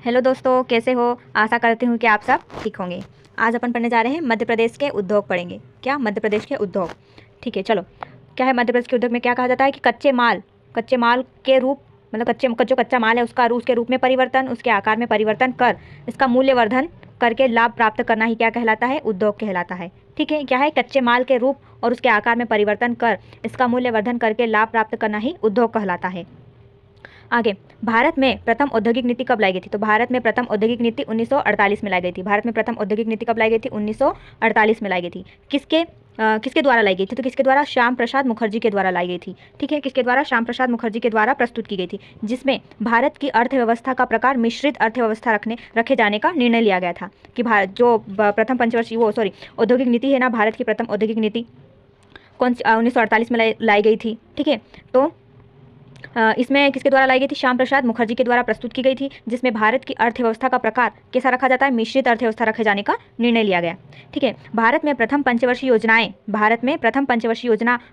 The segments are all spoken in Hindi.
हेलो दोस्तों, कैसे हो। आशा करती हूँ कि आप सब ठीक होंगे। आज अपन पढ़ने जा रहे हैं मध्य प्रदेश के उद्योग पढ़ेंगे। क्या? मध्य प्रदेश के उद्योग। ठीक है, चलो। क्या है मध्य प्रदेश के उद्योग में क्या कहा जाता है कि कच्चे माल के रूप मतलब जो कच्चा माल है उसके रूप में परिवर्तन, उसके आकार में परिवर्तन कर इसका मूल्यवर्धन करके लाभ प्राप्त करना ही क्या कहलाता है? उद्योग कहलाता है। ठीक है, क्या है? कच्चे माल के रूप और उसके आकार में परिवर्तन कर इसका मूल्यवर्धन करके लाभ प्राप्त करना ही उद्योग कहलाता है। आगे, भारत में प्रथम औद्योगिक नीति कब लाई गई थी? तो भारत में प्रथम औद्योगिक नीति 1948 में लाई गई थी। भारत में प्रथम औद्योगिक नीति कब लाई गई थी? 1948 में लाई गई थी। किसके द्वारा लाई गई थी? तो किसके द्वारा? श्याम प्रसाद मुखर्जी के द्वारा लाई गई थी। ठीक है, किसके द्वारा? श्याम प्रसाद मुखर्जी के द्वारा प्रस्तुत की गई थी, जिसमें भारत की अर्थव्यवस्था का प्रकार मिश्रित अर्थव्यवस्था रखे जाने का निर्णय लिया गया था। कि भारत जो प्रथम पंचवर्षीय औद्योगिक नीति है ना, भारत की प्रथम औद्योगिक नीति कौन सी 1948 में लाई गई थी। ठीक है, तो इसमें किसके द्वारा लाई गई थी? श्याम प्रसाद मुखर्जी के द्वारा प्रस्तुत की गई थी, जिसमें भारत की अर्थव्यवस्था का प्रकार कैसा रखा जाता है? मिश्रित अर्थव्यवस्था रखे जाने का निर्णय लिया गया। ठीक है, भारत में प्रथम पंचवर्षीय योजना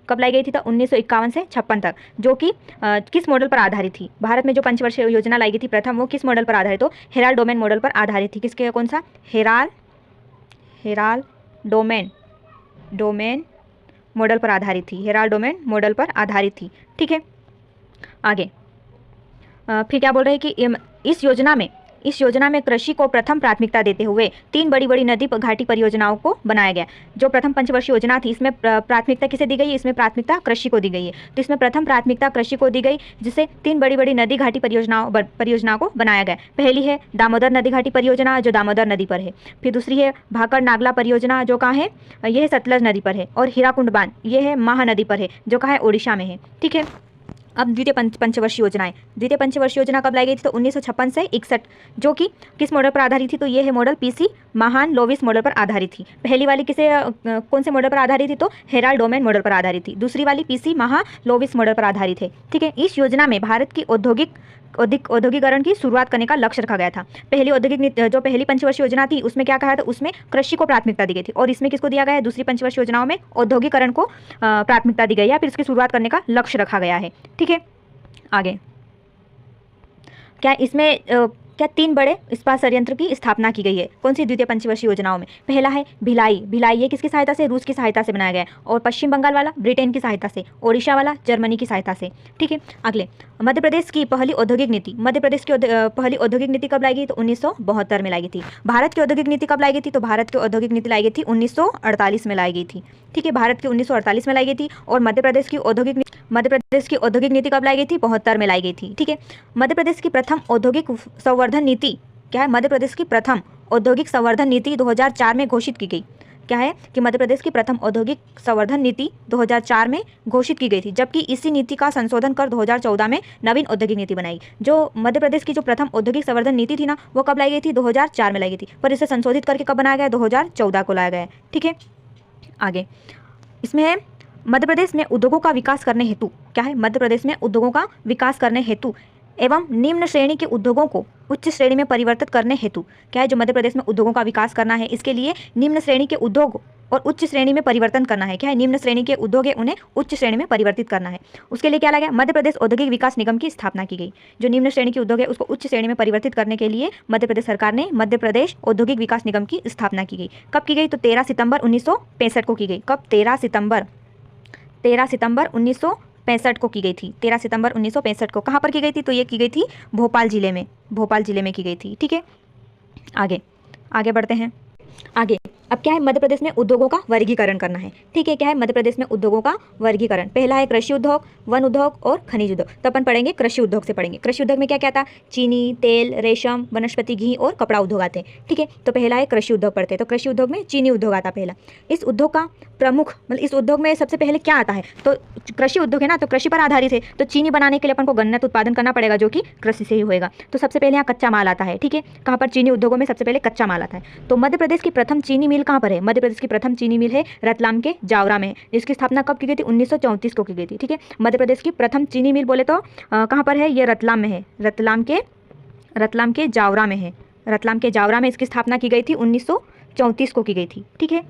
कब लाई गई थी? तो 1951 से 56 तक, जो कि किस मॉडल पर आधारित थी? भारत में जो पंचवर्षीय योजना लाई गई थी प्रथम, वो किस मॉडल पर आधारित? तो हेराल्ड डोमेन मॉडल पर आधारित थी। किसके? कौन सा? हेराल्ड डोमेन मॉडल पर आधारित थी। हेराल्ड डोमेन मॉडल पर आधारित थी। ठीक है, आगे फिर क्या बोल रहे हैं कि इस योजना में कृषि को प्रथम प्राथमिकता देते हुए 3 बड़ी बड़ी नदी घाटी परियोजनाओं को बनाया गया। जो प्रथम पंचवर्षीय योजना थी, इसमें प्राथमिकता किसे दी गई है? इसमें प्राथमिकता कृषि को दी गई है। तो इसमें प्रथम प्राथमिकता कृषि को दी गई, जिसे 3 बड़ी बड़ी नदी घाटी परियोजनाओं को बनाया गया। पहली है दामोदर नदी घाटी परियोजना, जो दामोदर नदी पर है। फिर दूसरी है भाकर नागला परियोजना, जो कहाँ है? यह सतलज नदी पर है। और हीराकुंड बांध, यह है महानदी पर है, जो कहाँ है? ओडिशा में है। ठीक है, अब द्वितीय पंचवर्षीय योजनाएं। द्वितीय पंचवर्षीय योजना कब लाई गई थी? तो 1956 से 61, जो कि किस मॉडल पर आधारित थी? तो ये है मॉडल पीसी महान लोविस मॉडल पर आधारित थी। पहली वाली कौन से मॉडल पर आधारित थी? तो हेराल्ड डोमेन मॉडल पर आधारित थी। दूसरी वाली पीसी महान लोविस मॉडल पर आधारित है। ठीक है, इस योजना में भारत की औद्योगिकरण की शुरुआत करने का लक्ष्य रखा गया था। जो पहली पंचवर्षीय योजना थी, उसमें क्या कहा था? उसमें कृषि को प्राथमिकता दी गई थी। और इसमें किसको दिया गया है? दूसरी पंचवर्षीय योजनाओं में औद्योगिकरण को प्राथमिकता दी गई है, फिर इसकी शुरुआत करने का लक्ष्य रखा गया है। ठीक है, आगे क्या इसमें क्या 3 बड़े इस्पात संयंत्र की स्थापना की गई है? कौन सी द्वितीय पंचवर्षीय योजनाओं में? पहला है भिलाई, ये किसकी सहायता से? रूस की सहायता से बनाया गया है। और पश्चिम बंगाल वाला ब्रिटेन की सहायता से, ओडिशा वाला जर्मनी की सहायता से। ठीक है, अगले मध्य प्रदेश की पहली औद्योगिक नीति। मध्य प्रदेश की पहली औद्योगिक नीति कब लाई गई? तो 1972 में लाई गई थी। भारत की औद्योगिक नीति कब लाई गई थी? तो भारत की औद्योगिक नीति लाई गई थी 1948 में लाई गई थी। ठीक है, भारत की 1948 में लाई गई थी। और मध्य प्रदेश की औद्योगिक नीति कब लाई गई थी? 72 में लाई गई थी। ठीक है, मध्य प्रदेश की प्रथम औद्योगिक संवर्धन नीति क्या है? मध्य प्रदेश की प्रथम औद्योगिक संवर्धन नीति 2004 में घोषित की गई। क्या है कि मध्य प्रदेश की प्रथम औद्योगिक संवर्धन नीति 2004 में घोषित की गई थी, जबकि इसी नीति का संशोधन कर 2014 में नवीन औद्योगिक नीति बनाई। जो मध्य प्रदेश की जो प्रथम औद्योगिक संवर्धन नीति थी ना, वो कब लाई गई थी? 2004 में लाई गई थी, पर इसे संशोधित करके कब बनाया गया? 2014 को लाया गया है। ठीक है, आगे इसमें है मध्य प्रदेश में उद्योगों का विकास करने हेतु। क्या है? मध्य प्रदेश में उद्योगों का विकास करने हेतु एवं निम्न श्रेणी के उद्योगों को उच्च श्रेणी में परिवर्तित करने हेतु। क्या है? जो मध्य प्रदेश में उद्योगों का विकास करना है, इसके लिए निम्न श्रेणी के उद्योग और उच्च श्रेणी में परिवर्तन करना है। क्या है? निम्न श्रेणी के उद्योग है, उन्हें उच्च श्रेणी में परिवर्तित करना है। उसके लिए क्या लगा? मध्य प्रदेश औद्योगिक विकास निगम की स्थापना की गई। जो निम्न श्रेणी के उद्योग है, उसको उच्च श्रेणी में परिवर्तित करने के लिए मध्य प्रदेश सरकार ने मध्य प्रदेश औद्योगिक विकास निगम की स्थापना की गई। कब की गई? तो 13 सितंबर 1965 को की गई। कब? 13 सितंबर 1965 को की गई थी। 13 सितंबर 1965 को कहाँ पर की गई थी? तो ये की गई थी भोपाल जिले में की गई थी। ठीक है, आगे बढ़ते हैं। आगे अब क्या है? मध्य प्रदेश में उद्योगों का वर्गीकरण करना है। ठीक है, क्या है? मध्य प्रदेश में उद्योगों का वर्गीकरण। पहला है कृषि उद्योग, वन उद्योग और खनिज उद्योग। तो अपन पढ़ेंगे कृषि उद्योग से पढ़ेंगे। कृषि उद्योग में क्या क्या था? चीनी, तेल, रेशम, वनस्पति घी और कपड़ा उद्योग आते हैं। ठीक है, तो पहला है कृषि उद्योग पढ़ते हैं। तो कृषि उद्योग में चीनी उद्योग आता पहला। इस उद्योग का प्रमुख इस उद्योग में सबसे पहले क्या आता है? तो कृषि उद्योग है ना, तो कृषि पर आधारित है। तो चीनी बनाने के लिए अपन को गन्ना उत्पादन करना पड़ेगा, जो कि कृषि से ही होएगा। तो सबसे पहले यहाँ कच्चा माल आता है। ठीक है, कहाँ पर? चीनी उद्योगों में सबसे पहले कच्चा माल आता है। तो मध्य प्रदेश की प्रथम चीनी मिल कहाँ पर है? मध्य प्रदेश की प्रथम चीनी मिल है रतलाम के जावरा में, जिसकी स्थापना कब की गई थी? 1934 को की गई थी। ठीक है, मध्य प्रदेश की प्रथम चीनी मिल बोले तो कहाँ पर है? ये रतलाम में है। रतलाम के जावरा में है। रतलाम के जावरा में इसकी स्थापना की गई थी, 1934 को की गई थी। ठीक है,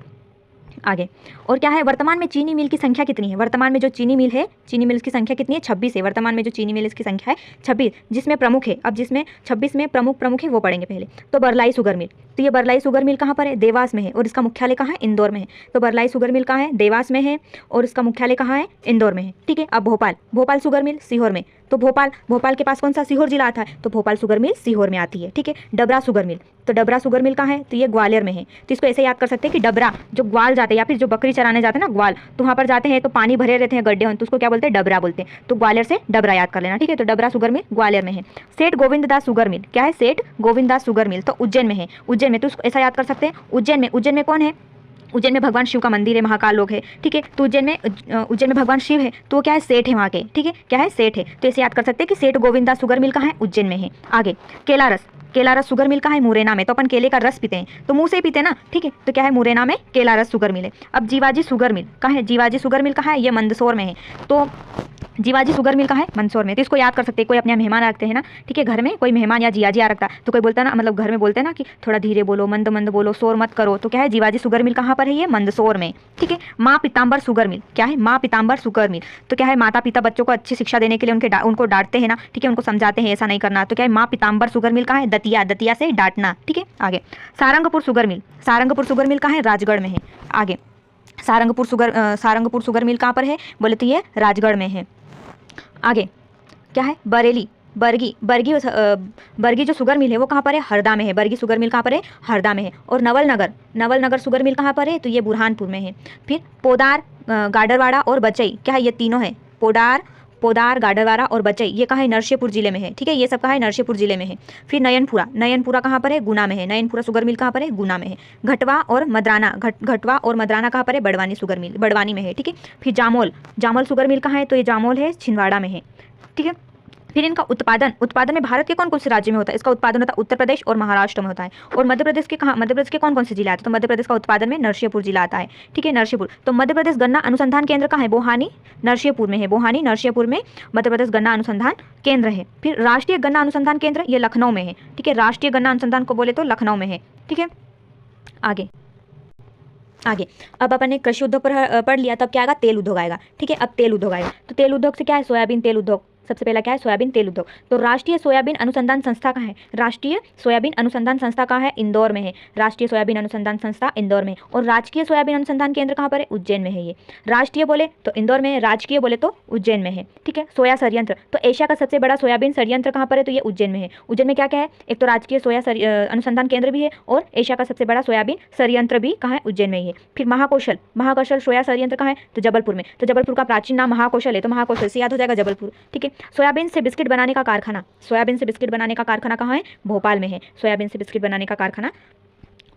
आगे और क्या है, वर्तमान में चीनी मिल की संख्या कितनी है? वर्तमान में जो चीनी मिल है, चीनी मिल की संख्या कितनी है? 26 है। वर्तमान में जो चीनी मिल इसकी संख्या है 26, जिसमें प्रमुख है, अब जिसमें 26 में प्रमुख है वो पढ़ेंगे पहले। तो बरलाई शुगर मिल, तो ये बरलाई शुगर मिल कहाँ पर है? देवास में है। और इसका मुख्यालय कहाँ है? इंदौर में है। तो बरलाई शुगर मिल कहाँ है? देवास में है और इसका मुख्यालय कहाँ है? इंदौर में है। ठीक है, अब भोपाल शुगर मिल सीहोर में, तो भोपाल के पास कौन सा? सीहोर जिला आता है, तो भोपाल शुगर मिल सीहोर में आती है। ठीक है, डबरा शुगर मिल, तो डबरा शुगर मिल कहाँ है? तो ये ग्वालियर में है। तो इसको ऐसे याद कर सकते हैं कि डबरा, जो ग्वाल जाते हैं या फिर जो बकरी चराने जाते हैं ना ग्वाल, तो वहाँ पर जाते हैं तो पानी भरे रहते हैं, गड्ढे हों, तो उसको क्या बोलते हैं? डबरा बोलते हैं। तो ग्वालियर से डबरा याद कर लेना। ठीक है, तो डबरा शुगर मिल ग्वालियर में है। सेठ गोविंद दास शुगर मिल क्या है? सेठ गोविंद दास शुगर मिल तो उज्जैन में है। उज्जैन में, तो उसको ऐसा याद कर सकते हैं, उज्जैन में कौन है? उज्जैन में भगवान शिव का मंदिर है, महाकाल लोक है। ठीक है, तो उज्जैन में भगवान शिव है, तो वो क्या है? सेठ है वहाँ के। ठीक है, क्या है? सेठ है। तो ऐसे याद कर सकते हैं कि सेठ गोविंद दास शुगर मिल कहाँ है? उज्जैन में है। आगे केला रस शुगर मिल कहाँ है? मुरैना में। तो अपन केले का रस पीते हैं तो मुंह से पीते हैं ना। ठीक है, तो क्या है? मुरैना में केला रस शुगर मिल है। अब जीवाजी शुगर मिल कहाँ है? जीवाजी शुगर मिल कहाँ है? ये मंदसौर में है। तो जीवाजी शुगर मिल कहाँ है? मंदसौर में। तो इसको याद कर सकते हैं। कोई अपने मेहमान रखते हैं ना, ठीक है, घर में कोई मेहमान या जियाजी आ रखता है, तो कोई बोलता है ना, मतलब घर में बोलते हैं ना कि थोड़ा धीरे बोलो, मंद बोलो, शोर मत करो, तो क्या है? जीवाजी शुगर मिल कहाँ पर है? ये मंदसौर में। ठीक है, माँ पीताम्बर शुगर मिल क्या है? माँ पीताम्बर शुगर मिल, तो क्या है? माता पिता बच्चों को अच्छी शिक्षा देने के लिए उनको डांटते हैं ना। ठीक है, उनको समझाते हैं ऐसा नहीं करना, तो क्या है? माँ पीताम्बर शुगर मिल कहाँ है? दतिया से डांटना। ठीक है, आगे सारंगपुर शुगर मिल कहाँ है? राजगढ़ में है। आगे सारंगपुर शुगर मिल कहाँ पर है? बोले तो ये राजगढ़ में है। आगे क्या है? बरगी जो शुगर मिल है वो कहाँ पर है? हरदा में है। बरगी शुगर मिल कहाँ पर है? हरदा में है। और नवल नगर शुगर मिल कहाँ पर है? तो ये बुरहानपुर में है। फिर पोदार, गाडरवाड़ा और बचई, क्या है? ये तीनों है। पोदार, गाडरवाड़ा और बचई, ये कहाँ है? नरसिंहपुर जिले में है। ठीक है, ये सब कहाँ है? नरसिंहपुर जिले में है। फिर नयनपुरा कहाँ पर है? गुना में है। नयनपुरा शुगर मिल कहाँ पर है? गुना में है। घटवा और मदराना कहाँ पर है? बड़वानी में है। ठीक है, फिर जामोल शुगर मिल कहाँ है? तो ये जामोल है, छिंदवाड़ा में है। ठीक है, फिर इनका उत्पादन में भारत के कौन कौन से राज्य में होता है? इसका उत्पादन होता है उत्तर प्रदेश और महाराष्ट्र में होता है। और मध्य प्रदेश के कौन कौन से जिला आते हैं? तो मध्य प्रदेश का उत्पादन में नरसिंहपुर जिला आता है। ठीक है, नरसिंहपुर। तो मध्य प्रदेश गन्ना अनुसंधान केंद्र कहाँ है? बोहानी, नरसिंहपुर में है। नरसिंहपुर में मध्य प्रदेश गन्ना अनुसंधान केंद्र है। फिर राष्ट्रीय गन्ना अनुसंधान केंद्र, ये लखनऊ में है। ठीक है, राष्ट्रीय गन्ना अनुसंधान को बोले तो लखनऊ में है। ठीक है, आगे अब अपन ने कृषि उद्योग पर पढ़ लिया, तब क्या आएगा? तेल उद्योग आएगा। ठीक है, अब तेल उद्योग आएगा। तो तेल उद्योग से क्या है? सोयाबीन तेल उद्योग। सबसे पहला क्या है? सोयाबीन तेल उद्योग। तो राष्ट्रीय सोयाबीन अनुसंधान संस्था कहाँ है? राष्ट्रीय सोयाबीन अनुसंधान संस्था कहाँ है? इंदौर में है। राष्ट्रीय सोयाबीन अनुसंधान संस्था इंदौर में। और राजकीय सोयाबीन अनुसंधान केंद्र कहाँ पर है? उज्जैन में है। ये राष्ट्रीय बोले तो इंदौर में है, राजकीय बोले तो उज्जैन में है। ठीक है, सोया संयंत्र, तो एशिया का सबसे बड़ा सोयाबीन संयंत्र कहाँ पर है? तो ये उज्जैन में है। उज्जैन में क्या क्या है? एक तो राजकीय सोया अनुसंधान केंद्र भी है और एशिया का सबसे बड़ा सोयाबीन संयंत्र भी कहाँ है? उज्जैन में ही है। फिर महाकौशल सोया संयंत्र कहाँ है? तो जबलपुर में। तो जबलपुर का प्राचीन नाम महाकौशल है, तो महाकौशल से याद हो जाएगा जबलपुर। ठीक है, सोयाबीन से बिस्किट बनाने का कारखाना कहाँ है? भोपाल में है। सोयाबीन से बिस्किट बनाने का कारखाना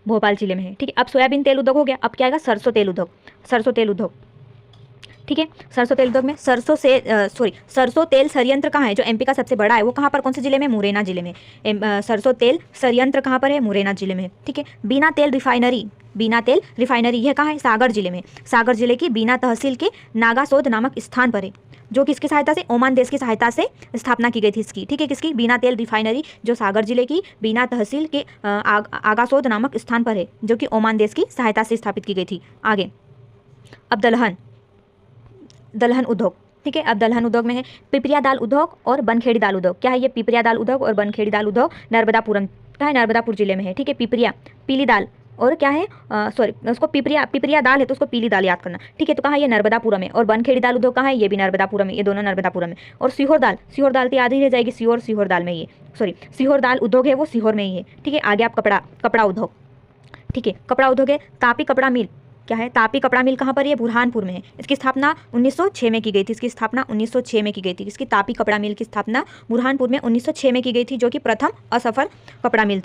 भोपाल जिले में है। ठीक है, अब सोयाबीन तेल उद्योग हो गया। अब क्या आएगा? सरसों तेल उद्योग। ठीक है, सरसों तेल उद्योग में सरसों तेल संयंत्र कहाँ है? जो एमपी का सबसे बड़ा है वो कहाँ पर? कौन से जिले में? मुरैना जिले में। सरसों तेल संयंत्र कहाँ पर है? मुरैना जिले में। ठीक है, बीना तेल रिफाइनरी यह कहाँ है? सागर जिले में। सागर जिले की बीना तहसील के नागासोद नामक स्थान पर है, जो किसकी सहायता से? ओमान देश की सहायता से स्थापना की गई थी इसकी। ठीक है, किसकी? बीना तेल रिफाइनरी, जो सागर जिले की बीना तहसील के आगासोद नामक स्थान पर है, जो कि ओमान देश की सहायता से स्थापित की गई थी। आगे अब दलहन उद्योग। ठीक है, अब दलहन उद्योग में है पिपरिया दाल उद्योग और बनखेड़ी दाल उद्योग। क्या है ये? पिपरिया दाल उद्योग और बनखेड़ी दाल उद्योग नर्मदापुरम का है, नर्मदापुर जिले में है। ठीक है, पिपरिया पीली दाल और क्या है? उसको पिपरिया दाल है तो उसको पीली दाल याद करना। ठीक है, तो कहाँ है? ये नर्मदापुरम है। और बनखेड़ी दाल उद्योग कहाँ है? ये भी नर्मदापुरम है। ये दोनों नर्मदापुरम है। और सीहोर दाल तो याद ही रह जाएगी, सीहोर दाल में ये सीहोर दाल उद्योग है वो सीहोर में ही है। ठीक है, आगे आप कपड़ा उद्योग। ठीक है, कपड़ा उद्योग है तापी कपड़ा मिल। क्या है? तापी कपड़ा मिल कहाँ पर? ये बुरहानपुर में है। इसकी स्थापना 1906 में की गई थी। इसकी तापी कपड़ा मिल की स्थापना बुरहानपुर में 1906 में की गई थी, जो कि प्रथम असफल कपड़ा मिल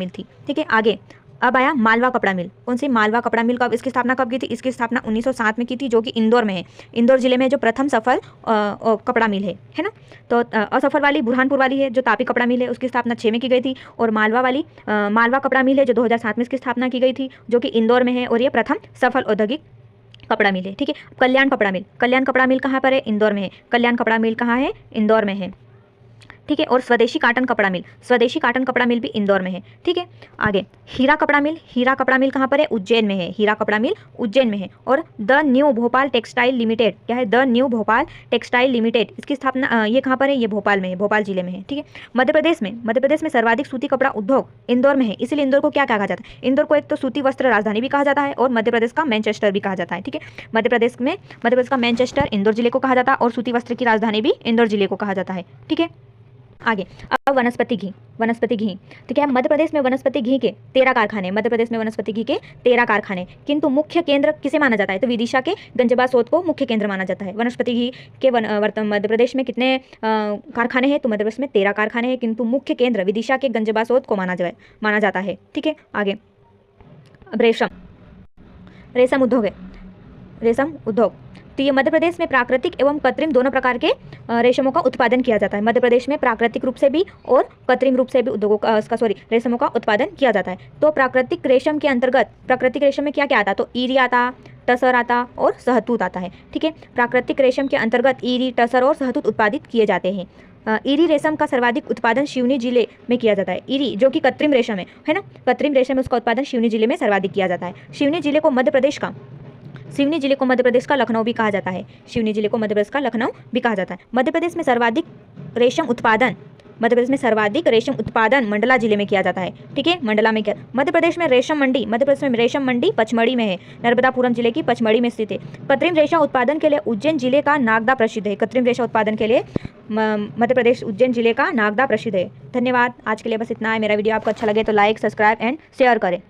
थी। ठीक है, आगे अब आया मालवा कपड़ा मिल। कौन सी? मालवा कपड़ा मिल। कब इसकी स्थापना की थी? इसकी स्थापना 1907 में की थी, जो कि इंदौर में है। इंदौर जिले में जो प्रथम सफल कपड़ा मिल है ना। तो असफल वाली बुरहानपुर वाली है, जो तापी कपड़ा मिल है, उसकी स्थापना 6 में की गई थी। और मालवा कपड़ा मिल है जो 2007 में इसकी स्थापना की गई थी, जो कि इंदौर में है, और ये प्रथम सफल औद्योगिक कपड़ा मिल है। ठीक है, कल्याण कपड़ा मिल कहाँ पर है? इंदौर में है। कल्याण कपड़ा मिल कहाँ है? इंदौर में है। ठीक है। और स्वदेशी कॉटन कपड़ा मिल भी इंदौर में है, ठीक है। आगे हीरा कपड़ा मिल कहाँ पर है? उज्जैन में है। हीरा कपड़ा मिल उज्जैन में है। और the new Bhopal textile limited, क्या है? The new Bhopal textile limited, इसकी स्थापना ये कहाँ पर है? ये भोपाल में है, भोपाल जिले में है, ठीक है। मध्य प्रदेश में सर्वाधिक सूती कपड़ा उद्योग इंदौर में है, इसलिए इंदौर को क्या कहा जाता है? इंदौर को एक तो सूती वस्त्र राजधानी भी कहा जाता है और मध्य प्रदेश का मैनचेस्टर भी कहा जाता है, ठीक है। मध्य प्रदेश का मैनचेस्टर इंदौर जिले को कहा जाता है और सूती वस्त्र की राजधानी भी इंदौर जिले को कहा जाता है, ठीक है। आगे अब वनस्पति घी, तो क्या है? मध्य प्रदेश में वनस्पति घी के 13 कारखाने, किंतु मुख्य केंद्र किसे माना जाता है? तो विदिशा के गंजबा सोत को मुख्य केंद्र माना जाता है। वनस्पति घी के मध्य प्रदेश में कितने कारखाने हैं? तो मध्य प्रदेश में 13 कारखाने हैं, किंतु मुख्य केंद्र विदिशा के गंजबा सोत को माना जाता है, ठीक है। आगे अब रेशम उद्योग, तो ये मध्य प्रदेश में प्राकृतिक एवं कृत्रिम दोनों प्रकार के रेशमों का उत्पादन किया जाता है। मध्य प्रदेश में प्राकृतिक रूप से भी और कृत्रिम रूप से भी रेशमों का उत्पादन किया जाता है। तो प्राकृतिक रेशम के अंतर्गत, प्राकृतिक रेशम में क्या क्या आता? तो ईरी आता, टसर आता और सहतूत आता है, ठीक है। प्राकृतिक रेशम के अंतर्गत ईरी, टसर और सहतूत उत्पादित किए जाते हैं। ईरी रेशम का सर्वाधिक उत्पादन सिवनी जिले में किया जाता है। ईरी जो कि कृत्रिम रेशम है ना, कृत्रिम रेशम, उसका उत्पादन सिवनी जिले में सर्वाधिक किया जाता है। सिवनी जिले को मध्य प्रदेश का लखनऊ भी कहा जाता है। मध्य प्रदेश में सर्वाधिक रेशम उत्पादन मंडला जिले में किया जाता है, ठीक है। मंडला में क्या? मध्य प्रदेश में रेशम मंडी पचमढ़ी में है, नर्मदापुरम जिले की पचमढ़ी में स्थित है। कृत्रिम रेशम उत्पादन के लिए उज्जैन जिले का नागदा प्रसिद्ध है। कृत्रिम रेशम उत्पादन के लिए मध्य प्रदेश उज्जैन जिले का नागदा प्रसिद्ध है। धन्यवाद, आज के लिए बस इतना है। मेरा वीडियो आपको अच्छा लगे तो लाइक, सब्सक्राइब एंड शेयर करें।